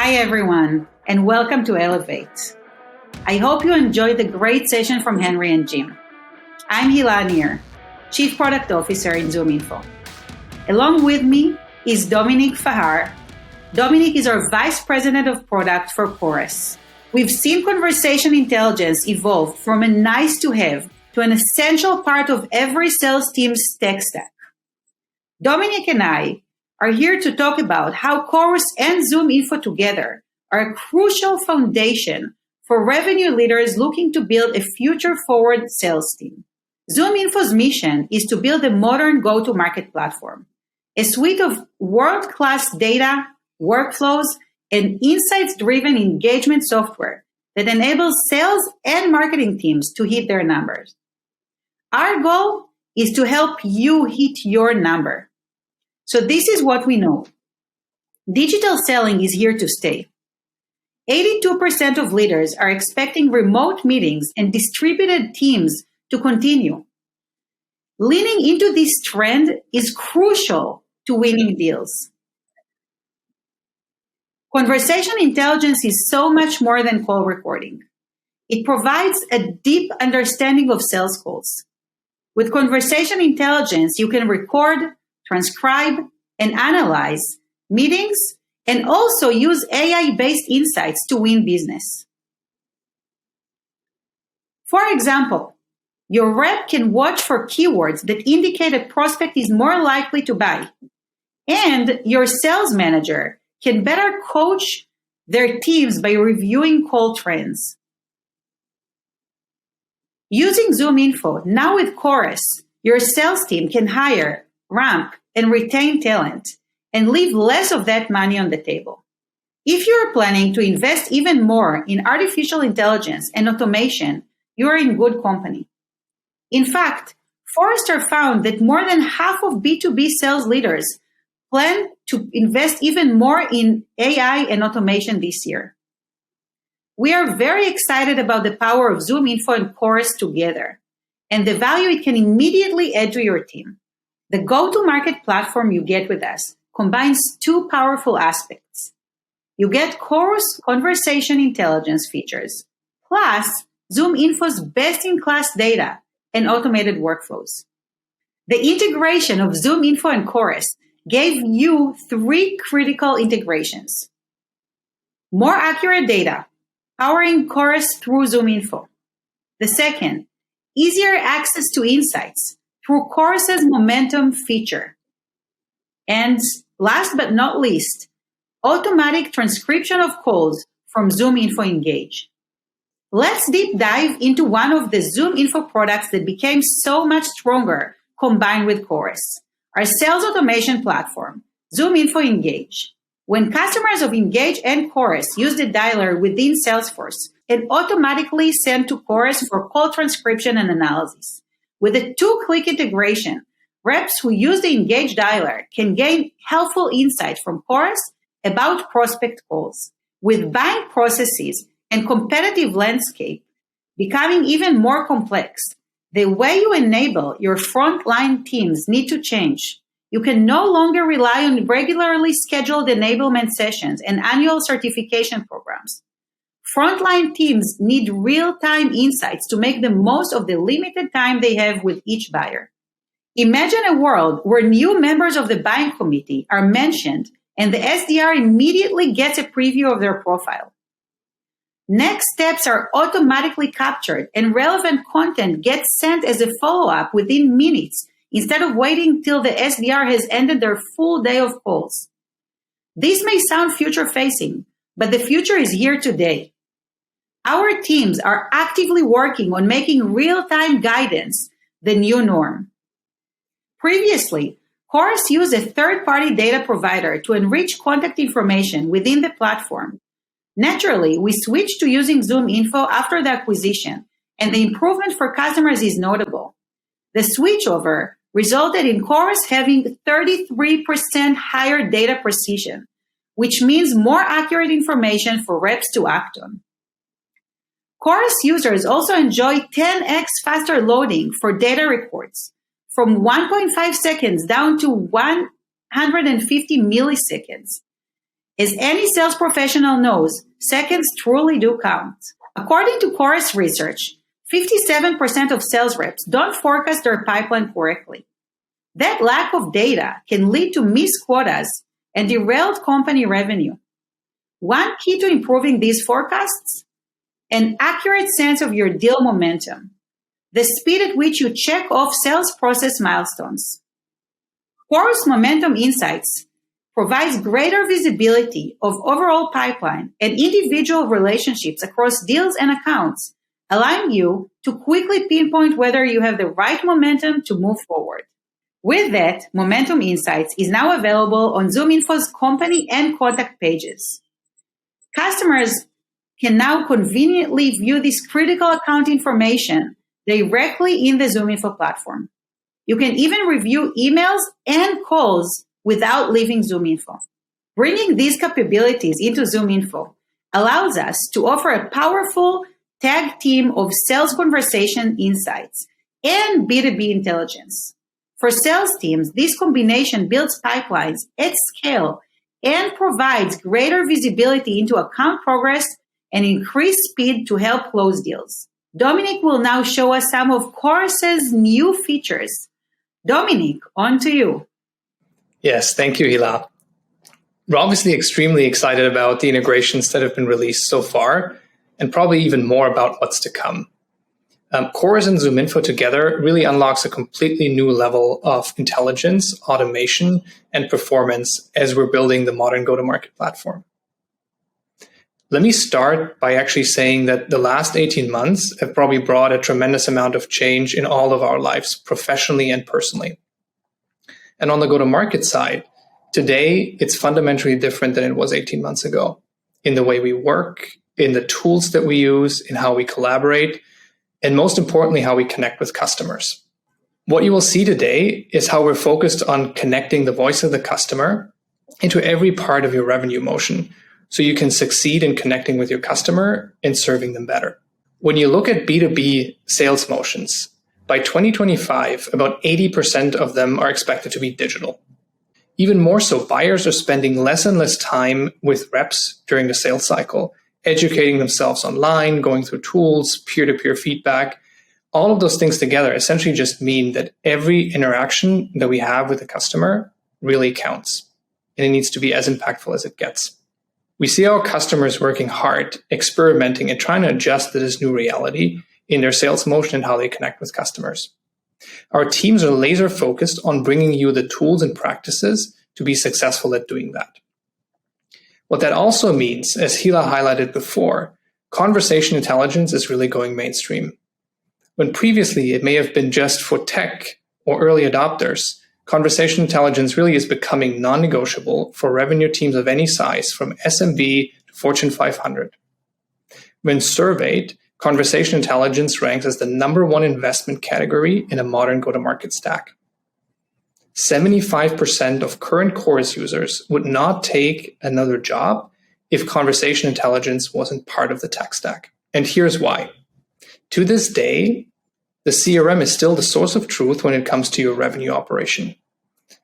Hi, everyone, and welcome to Elevate. I hope you enjoyed the great session from Henry and Jim. I'm Hila Nir, Chief Product Officer in ZoomInfo. Along with me is Dominic Fahar. Dominic is our Vice President of Product for Chorus. We've seen conversation intelligence evolve from a nice-to-have to an essential part of every sales team's tech stack. Dominic and I are here to talk about how Chorus and ZoomInfo together are a crucial foundation for revenue leaders looking to build a future-forward sales team. ZoomInfo's mission is to build a modern go-to-market platform, a suite of world-class data, workflows, and insights-driven engagement software that enables sales and marketing teams to hit their numbers. Our goal is to help you hit your number. So this is what we know. Digital selling is here to stay. 82% of leaders are expecting remote meetings and distributed teams to continue. Leaning into this trend is crucial to winning deals. Conversation intelligence is so much more than call recording. It provides a deep understanding of sales calls. With conversation intelligence, you can record, transcribe, and analyze meetings, and also use AI-based insights to win business. For example, your rep can watch for keywords that indicate a prospect is more likely to buy, and your sales manager can better coach their teams by reviewing call trends. Using ZoomInfo, now with Chorus, your sales team can hire, ramp, and retain talent and leave less of that money on the table. If you're planning to invest even more in artificial intelligence and automation, you're in good company. In fact, Forrester found that more than half of B2B sales leaders plan to invest even more in AI and automation this year. We are very excited about the power of ZoomInfo and Chorus together and the value it can immediately add to your team. The go-to-market platform you get with us combines two powerful aspects. You get Chorus conversation intelligence features, plus ZoomInfo's best-in-class data and automated workflows. The integration of ZoomInfo and Chorus gave you three critical integrations. More accurate data, powering Chorus through ZoomInfo. The second, easier access to insights through Chorus's Momentum feature. And last but not least, automatic transcription of calls from ZoomInfo Engage. Let's deep dive into one of the ZoomInfo products that became so much stronger combined with Chorus, our sales automation platform, ZoomInfo Engage. When customers of Engage and Chorus use the dialer within Salesforce, it automatically sent to Chorus for call transcription and analysis. With a two-click integration, reps who use the Engage dialer can gain helpful insight from Chorus about prospect calls. With buying processes and competitive landscape becoming even more complex, the way you enable your frontline teams need to change. You can no longer rely on regularly scheduled enablement sessions and annual certification programs. Frontline teams need real-time insights to make the most of the limited time they have with each buyer. Imagine a world where new members of the buying committee are mentioned and the SDR immediately gets a preview of their profile. Next steps are automatically captured and relevant content gets sent as a follow-up within minutes instead of waiting till the SDR has ended their full day of calls. This may sound future-facing, but the future is here today. Our teams are actively working on making real-time guidance the new norm. Previously, Chorus used a third-party data provider to enrich contact information within the platform. Naturally, we switched to using ZoomInfo after the acquisition, and the improvement for customers is notable. The switchover resulted in Chorus having 33% higher data precision, which means more accurate information for reps to act on. Chorus users also enjoy 10x faster loading for data reports, from 1.5 seconds down to 150 milliseconds. As any sales professional knows, seconds truly do count. According to Chorus research, 57% of sales reps don't forecast their pipeline correctly. That lack of data can lead to missed quotas and derailed company revenue. One key to improving these forecasts? An accurate sense of your deal momentum, the speed at which you check off sales process milestones. Chorus Momentum Insights provides greater visibility of overall pipeline and individual relationships across deals and accounts, allowing you to quickly pinpoint whether you have the right momentum to move forward. With that, Momentum Insights is now available on ZoomInfo's company and contact pages. Customers can now conveniently view this critical account information directly in the ZoomInfo platform. You can even review emails and calls without leaving ZoomInfo. Bringing these capabilities into ZoomInfo allows us to offer a powerful tag team of sales conversation insights and B2B intelligence. For sales teams, this combination builds pipelines at scale and provides greater visibility into account progress and increased speed to help close deals. Dominic will now show us some of Chorus's new features. Dominic, on to you. Yes, thank you, Hila. We're obviously extremely excited about the integrations that have been released so far, and probably even more about what's to come. Chorus and ZoomInfo together really unlocks a completely new level of intelligence, automation, and performance as we're building the modern go-to-market platform. Let me start by actually saying that the last 18 months have probably brought a tremendous amount of change in all of our lives, professionally and personally. And on the go-to-market side, today it's fundamentally different than it was 18 months ago in the way we work, in the tools that we use, in how we collaborate, and most importantly, how we connect with customers. What you will see today is how we're focused on connecting the voice of the customer into every part of your revenue motion, so you can succeed in connecting with your customer and serving them better. When you look at B2B sales motions, by 2025, about 80% of them are expected to be digital. Even more so, buyers are spending less and less time with reps during the sales cycle, educating themselves online, going through tools, peer-to-peer feedback. All of those things together essentially just mean that every interaction that we have with the customer really counts, and it needs to be as impactful as it gets. We see our customers working hard, experimenting, and trying to adjust to this new reality in their sales motion and how they connect with customers. Our teams are laser focused on bringing you the tools and practices to be successful at doing that. What that also means, as Hila highlighted before, conversation intelligence is really going mainstream. When previously it may have been just for tech or early adopters, conversation intelligence really is becoming non-negotiable for revenue teams of any size, from SMB to Fortune 500. When surveyed, conversation intelligence ranks as the #1 investment category in a modern go-to-market stack. 75% of current Chorus users would not take another job if conversation intelligence wasn't part of the tech stack. And here's why. To this day, the CRM is still the source of truth when it comes to your revenue operation.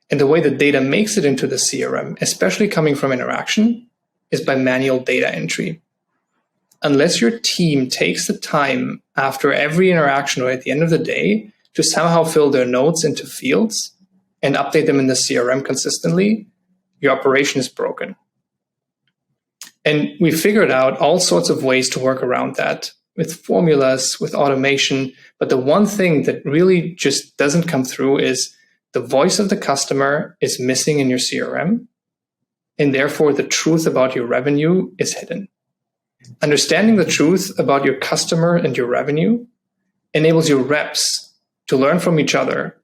And the way the data makes it into the CRM, especially coming from interaction, is by manual data entry. Unless your team takes the time after every interaction or at the end of the day to somehow fill their notes into fields and update them in the CRM consistently, your operation is broken. And we figured out all sorts of ways to work around that with formulas, with automation. But the one thing that really just doesn't come through is the voice of the customer is missing in your CRM, and therefore the truth about your revenue is hidden. Understanding the truth about your customer and your revenue enables your reps to learn from each other,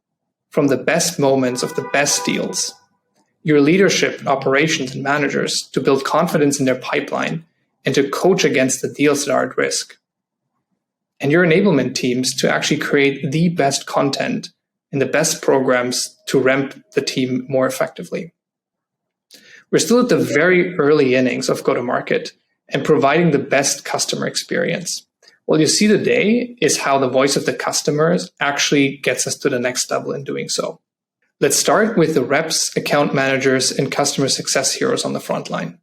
from the best moments of the best deals, your leadership, operations, and managers to build confidence in their pipeline and to coach against the deals that are at risk, and your enablement teams to actually create the best content and the best programs to ramp the team more effectively. We're still at the very early innings of go-to-market and providing the best customer experience. What you see today is how the voice of the customers actually gets us to the next level in doing so. Let's start with the reps, account managers, and customer success heroes on the front line.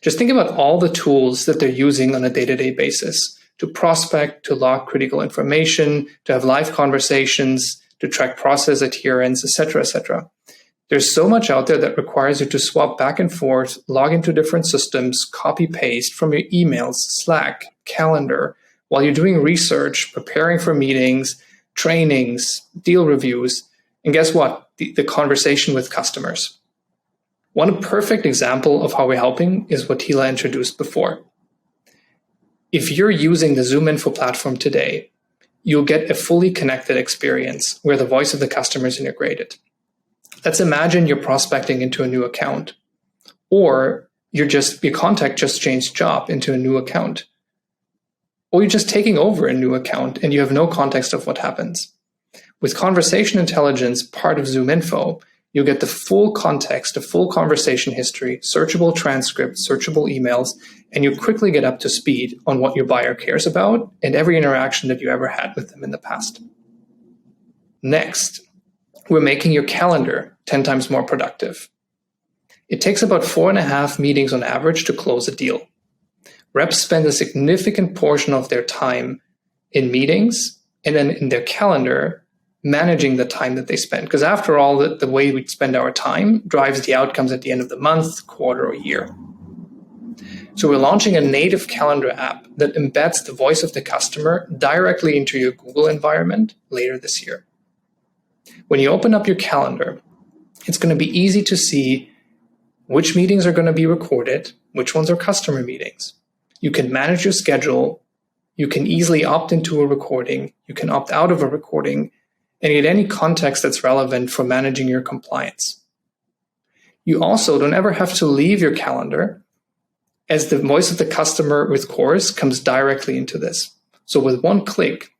Just think about all the tools that they're using on a day-to-day basis to prospect, to log critical information, to have live conversations, to track process adherence, etc., etc. There's so much out there that requires you to swap back and forth, log into different systems, copy-paste from your emails, Slack, calendar, while you're doing research, preparing for meetings, trainings, deal reviews, and guess what? The conversation with customers. One perfect example of how we're helping is what Hila introduced before. If you're using the ZoomInfo platform today, you'll get a fully connected experience where the voice of the customer is integrated. Let's imagine you're prospecting into a new account, or your contact just changed job into a new account, or you're just taking over a new account and you have no context of what happens. With Conversation Intelligence, part of ZoomInfo, you'll get the full context, the full conversation history, searchable transcripts, searchable emails, and you quickly get up to speed on what your buyer cares about and every interaction that you ever had with them in the past. Next, we're making your calendar 10 times more productive. It takes about 4.5 meetings on average to close a deal. Reps spend a significant portion of their time in meetings and then in their calendar managing the time that they spend. Because after all, the way we spend our time drives the outcomes at the end of the month, quarter, or year. So we're launching a native calendar app that embeds the voice of the customer directly into your Google environment later this year. When you open up your calendar, it's going to be easy to see which meetings are going to be recorded, which ones are customer meetings. You can manage your schedule. You can easily opt into a recording. You can opt out of a recording and get any context that's relevant for managing your compliance. You also don't ever have to leave your calendar, as the voice of the customer with Chorus comes directly into this. So with one click,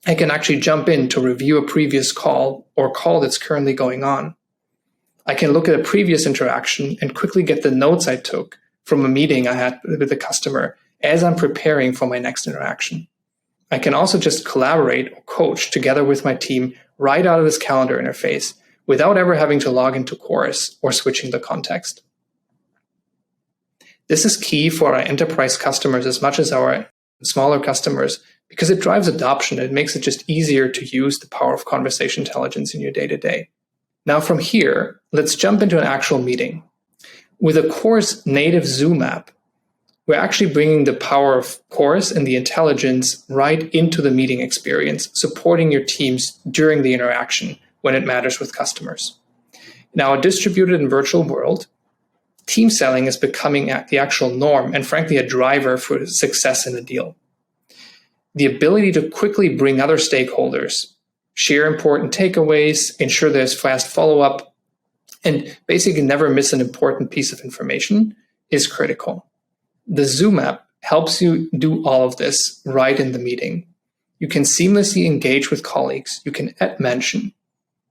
I can actually jump in to review a previous call or call that's currently going on. I can look at a previous interaction and quickly get the notes I took from a meeting I had with the customer as I'm preparing for my next interaction. I can also just collaborate or coach together with my team right out of this calendar interface without ever having to log into Chorus or switching the context. This is key for our enterprise customers as much as our smaller customers because it drives adoption. It makes it just easier to use the power of conversation intelligence in your day-to-day. Now from here, let's jump into an actual meeting. With a Chorus native Zoom app, we're actually bringing the power of Chorus and the intelligence right into the meeting experience, supporting your teams during the interaction when it matters with customers. In our distributed and virtual world, team selling is becoming the actual norm and frankly a driver for success in a deal. The ability to quickly bring other stakeholders, share important takeaways, ensure there's fast follow-up, and basically never miss an important piece of information is critical. The Zoom app helps you do all of this right in the meeting. You can seamlessly engage with colleagues. You can mention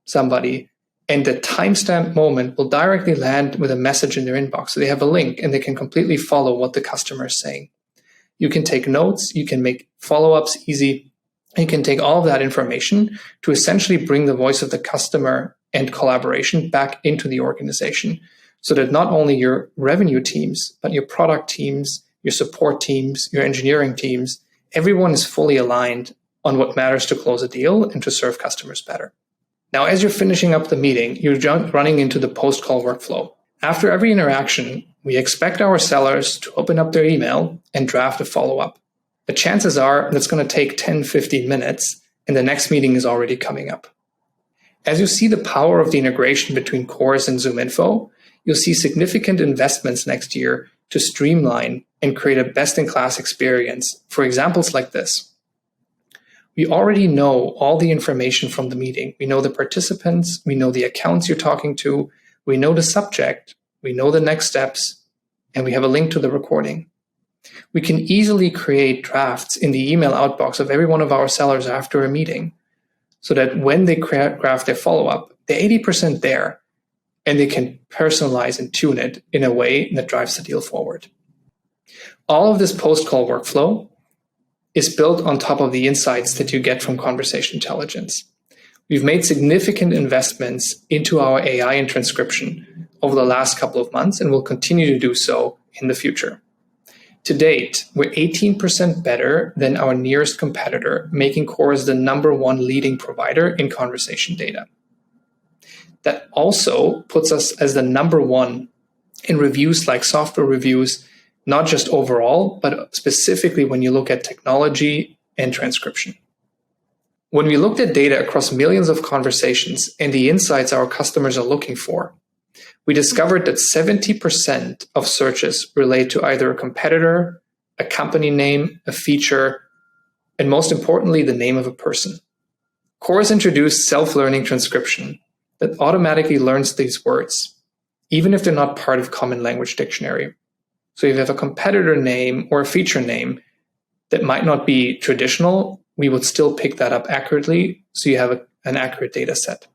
somebody, and the timestamp moment will directly land with a message in their inbox. So they have a link and they can completely follow what the customer is saying. You can take notes. You can make follow-ups easy. You can take all of that information to essentially bring the voice of the customer and collaboration back into the organization, so that not only your revenue teams, but your product teams, your support teams, your engineering teams, everyone is fully aligned on what matters to close a deal and to serve customers better. Now, as you're finishing up the meeting, you're running into the post-call workflow. After every interaction, we expect our sellers to open up their email and draft a follow-up. The chances are that's going to take 10, 15 minutes, and the next meeting is already coming up. As you see the power of the integration between Chorus and ZoomInfo, you'll see significant investments next year to streamline and create a best-in-class experience for examples like this. We already know all the information from the meeting. We know the participants, we know the accounts you're talking to, we know the subject, we know the next steps, and we have a link to the recording. We can easily create drafts in the email outbox of every one of our sellers after a meeting, so that when they craft their follow-up, they're 80% there, and they can personalize and tune it in a way that drives the deal forward. All of this post-call workflow is built on top of the insights that you get from conversation intelligence. We've made significant investments into our AI and transcription over the last couple of months and will continue to do so in the future. To date, we're 18% better than our nearest competitor, making Chorus the #1 leading provider in conversation data. That also puts us as the #1 in reviews like software reviews, not just overall, but specifically when you look at technology and transcription. When we looked at data across millions of conversations and the insights our customers are looking for, we discovered that 70% of searches relate to either a competitor, a company name, a feature, and most importantly, the name of a person. Chorus introduced self-learning transcription that automatically learns these words, even if they're not part of Common Language Dictionary. So if you have a competitor name or a feature name that might not be traditional, we would still pick that up accurately, so you have an accurate data set.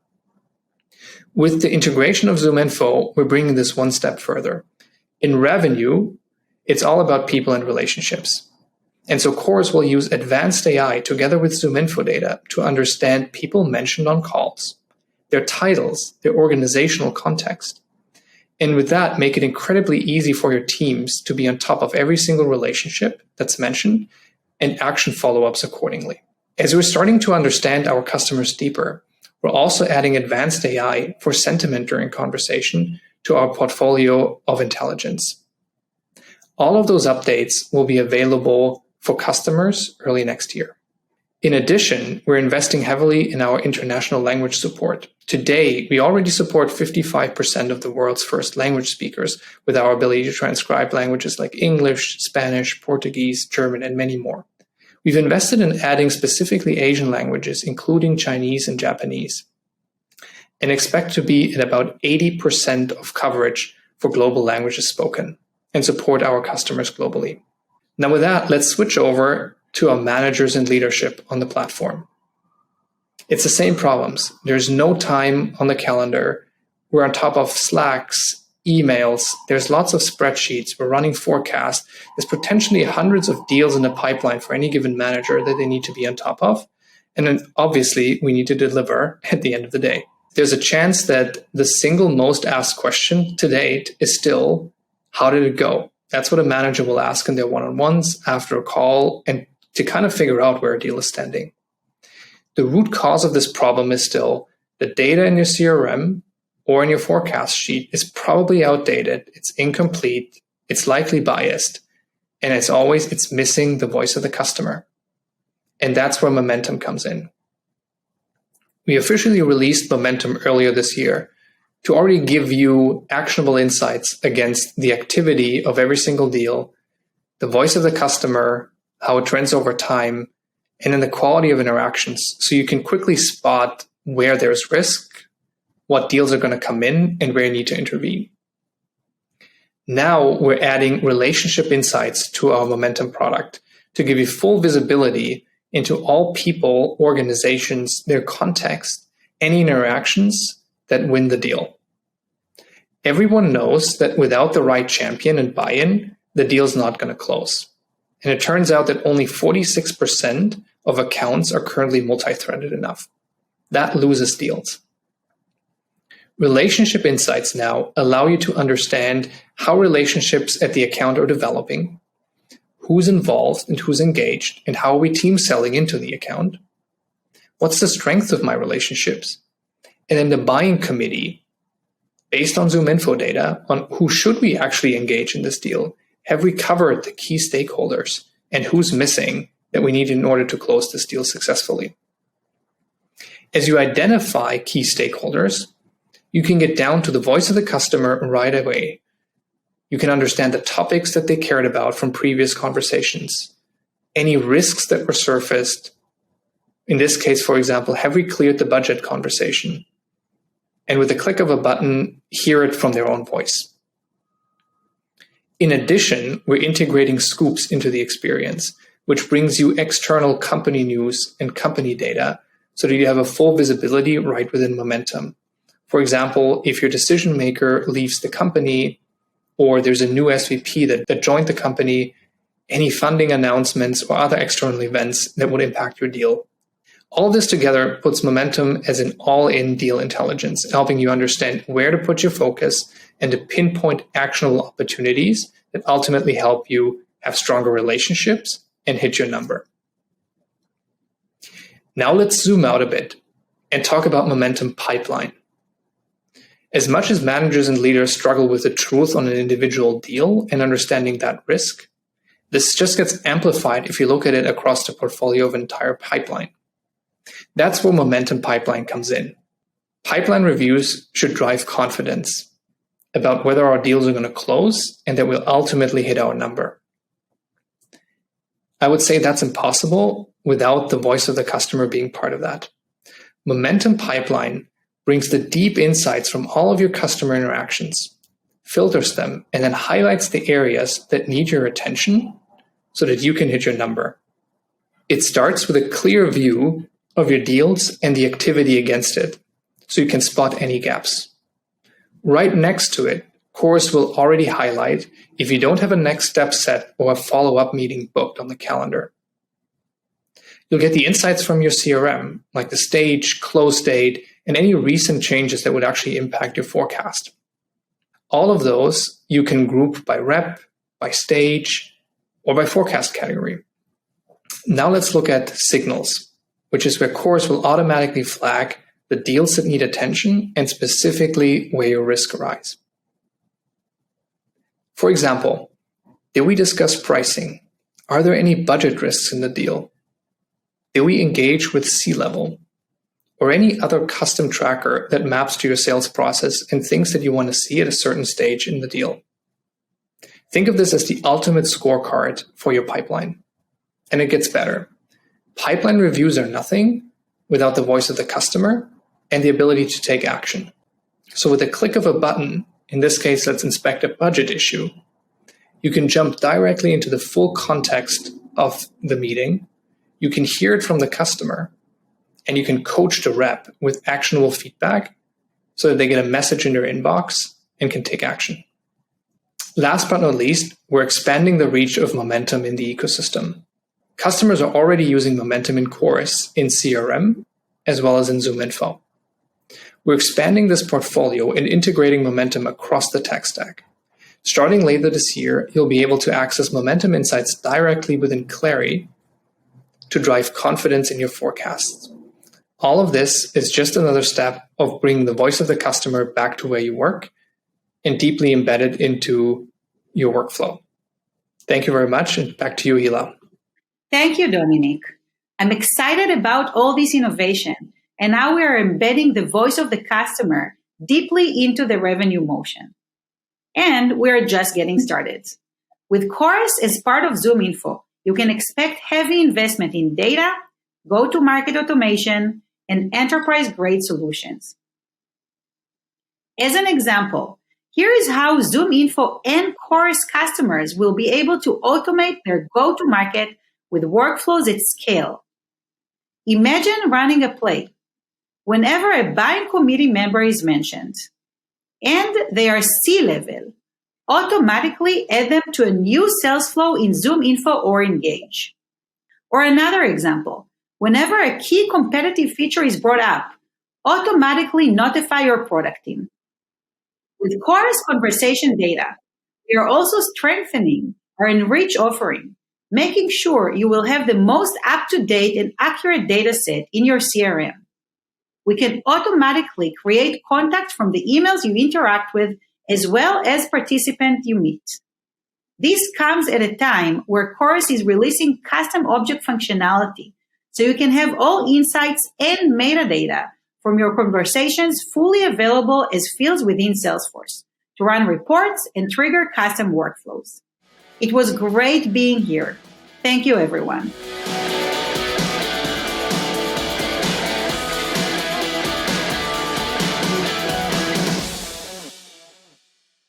With the integration of ZoomInfo, we're bringing this one step further. In revenue, it's all about people and relationships. And so Chorus will use advanced AI together with ZoomInfo data to understand people mentioned on calls, their titles, their organizational context. And with that, make it incredibly easy for your teams to be on top of every single relationship that's mentioned and action follow-ups accordingly. As we're starting to understand our customers deeper, we're also adding advanced AI for sentiment during conversation to our portfolio of intelligence. All of those updates will be available for customers early next year. In addition, we're investing heavily in our international language support. Today, we already support 55% of the world's first language speakers with our ability to transcribe languages like English, Spanish, Portuguese, German, and many more. We've invested in adding specifically Asian languages, including Chinese and Japanese, and expect to be at about 80% of coverage for global languages spoken and support our customers globally. Now with that, let's switch over to our managers and leadership on the platform. It's the same problems. There's no time on the calendar. We're on top of Slacks, emails. There's lots of spreadsheets. We're running forecasts. There's potentially hundreds of deals in the pipeline for any given manager that they need to be on top of. And then obviously we need to deliver at the end of the day. There's a chance that the single most asked question to date is still, how did it go? That's what a manager will ask in their one-on-ones after a call and to kind of figure out where a deal is standing. The root cause of this problem is still the data in your CRM or in your forecast sheet is probably outdated, it's incomplete, it's likely biased, and it's missing the voice of the customer. And that's where Momentum comes in. We officially released Momentum earlier this year to already give you actionable insights against the activity of every single deal, the voice of the customer, how it trends over time, and then the quality of interactions, so you can quickly spot where there's risk, what deals are going to come in, and where you need to intervene. Now we're adding relationship insights to our Momentum product to give you full visibility into all people, organizations, their context, any interactions that win the deal. Everyone knows that without the right champion and buy-in, the deal's not going to close. And it turns out that only 46% of accounts are currently multi-threaded enough. That loses deals. Relationship insights now allow you to understand how relationships at the account are developing, who's involved and who's engaged, and how are we team selling into the account. What's the strength of my relationships? And then the buying committee, based on ZoomInfo data, on who should we actually engage in this deal. Have we covered the key stakeholders and who's missing that we need in order to close this deal successfully? As you identify key stakeholders, you can get down to the voice of the customer right away. You can understand the topics that they cared about from previous conversations, any risks that were surfaced. In this case, for example, have we cleared the budget conversation? And with the click of a button, hear it from their own voice. In addition, we're integrating Scoops into the experience, which brings you external company news and company data so that you have a full visibility right within Momentum. For example, if your decision maker leaves the company or there's a new SVP that joined the company, any funding announcements or other external events that would impact your deal. All of this together puts Momentum as an all-in deal intelligence, helping you understand where to put your focus and to pinpoint actionable opportunities that ultimately help you have stronger relationships, and hit your number. Now let's zoom out a bit and talk about momentum pipeline. As much as managers and leaders struggle with the truth on an individual deal and understanding that risk, this just gets amplified if you look at it across the portfolio of an entire pipeline. That's where momentum pipeline comes in. Pipeline reviews should drive confidence about whether our deals are going to close and that we'll ultimately hit our number. I would say that's impossible without the voice of the customer being part of that. Momentum pipeline brings the deep insights from all of your customer interactions, filters them, and then highlights the areas that need your attention so that you can hit your number. It starts with a clear view of your deals and the activity against it, so you can spot any gaps. Right next to it, Chorus will already highlight if you don't have a next step set or a follow-up meeting booked on the calendar. You'll get the insights from your CRM, like the stage, close date, and any recent changes that would actually impact your forecast. All of those you can group by rep, by stage, or by forecast category. Now let's look at signals, which is where Chorus will automatically flag the deals that need attention and specifically where your risk arise. For example, did we discuss pricing? Are there any budget risks in the deal? Did we engage with C-level? Or any other custom tracker that maps to your sales process and things that you want to see at a certain stage in the deal? Think of this as the ultimate scorecard for your pipeline. And it gets better. Pipeline reviews are nothing without the voice of the customer and the ability to take action. So with a click of a button, in this case, let's inspect a budget issue, you can jump directly into the full context of the meeting. You can hear it from the customer, and you can coach the rep with actionable feedback so that they get a message in their inbox and can take action. Last but not least, we're expanding the reach of Momentum in the ecosystem. Customers are already using Momentum in Chorus, in CRM, as well as in ZoomInfo. We're expanding this portfolio and integrating Momentum across the tech stack. Starting later this year, you'll be able to access Momentum insights directly within Clary to drive confidence in your forecasts. All of this is just another step of bringing the voice of the customer back to where you work and deeply embedded into your workflow. Thank you very much, and back to you, Hila. Thank you, Dominic. I'm excited about all this innovation and how we are embedding the voice of the customer deeply into the revenue motion. And we're just getting started. With Chorus as part of ZoomInfo, you can expect heavy investment in data, go-to-market automation, and enterprise-grade solutions. As an example, here is how ZoomInfo and Chorus customers will be able to automate their go-to-market with workflows at scale. Imagine running a play. Whenever a buying committee member is mentioned and they are C-level, automatically add them to a new sales flow in ZoomInfo or Engage. Or another example, whenever a key competitive feature is brought up, automatically notify your product team. With Chorus conversation data, we are also strengthening our enrich offering, making sure you will have the most up-to-date and accurate data set in your CRM. We can automatically create contacts from the emails you interact with as well as participants you meet. This comes at a time where Chorus is releasing custom object functionality, so you can have all insights and metadata from your conversations fully available as fields within Salesforce to run reports and trigger custom workflows. It was great being here. Thank you, everyone.